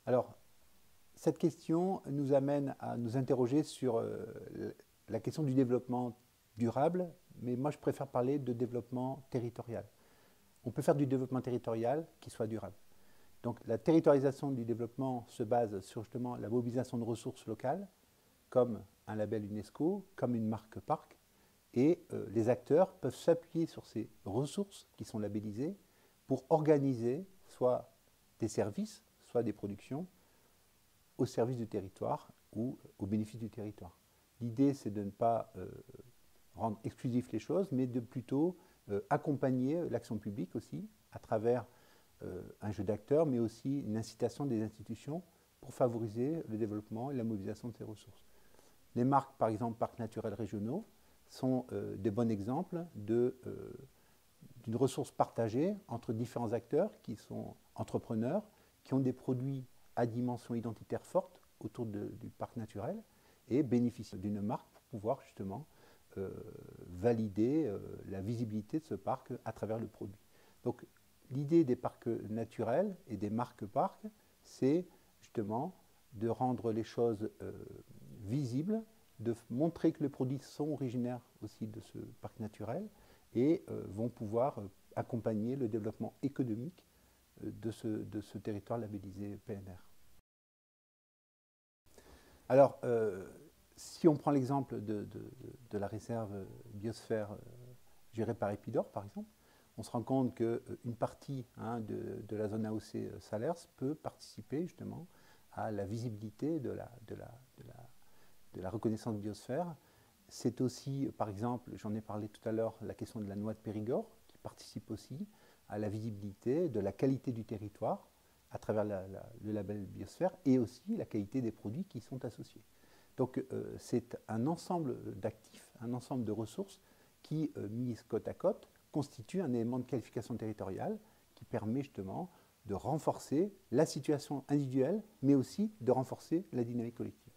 Alors, cette question nous amène à nous interroger sur la question du développement durable, mais moi je préfère parler de développement territorial. On peut faire du développement territorial qui soit durable. Donc la territorialisation du développement se base sur justement la mobilisation de ressources locales, comme un label UNESCO, comme une marque parc, et les acteurs peuvent s'appuyer sur ces ressources qui sont labellisées pour organiser soit des services, soit des productions au service du territoire ou au bénéfice du territoire. L'idée, c'est de ne pas rendre exclusif les choses, mais de plutôt accompagner l'action publique aussi, à travers un jeu d'acteurs, mais aussi une incitation des institutions pour favoriser le développement et la mobilisation de ces ressources. Les marques, par exemple, parcs naturels régionaux, sont des bons exemples d'une ressource partagée entre différents acteurs qui sont entrepreneurs, qui ont des produits à dimension identitaire forte autour du parc naturel et bénéficient d'une marque pour pouvoir justement valider la visibilité de ce parc à travers le produit. Donc l'idée des parcs naturels et des marques parcs, c'est justement de rendre les choses visibles, de montrer que les produits sont originaires aussi de ce parc naturel et vont pouvoir accompagner le développement économique de ce territoire labellisé PNR. Alors, si on prend l'exemple de la réserve biosphère gérée par Epidor, par exemple, on se rend compte qu'une partie de la zone AOC Salers peut participer justement à la visibilité de la reconnaissance biosphère. C'est aussi, par exemple, j'en ai parlé tout à l'heure, la question de la noix de Périgord, qui participe aussi à la visibilité de la qualité du territoire à travers le label biosphère et aussi la qualité des produits qui sont associés. Donc c'est un ensemble d'actifs, un ensemble de ressources qui, mises côte à côte, constituent un élément de qualification territoriale qui permet justement de renforcer la situation individuelle, mais aussi de renforcer la dynamique collective.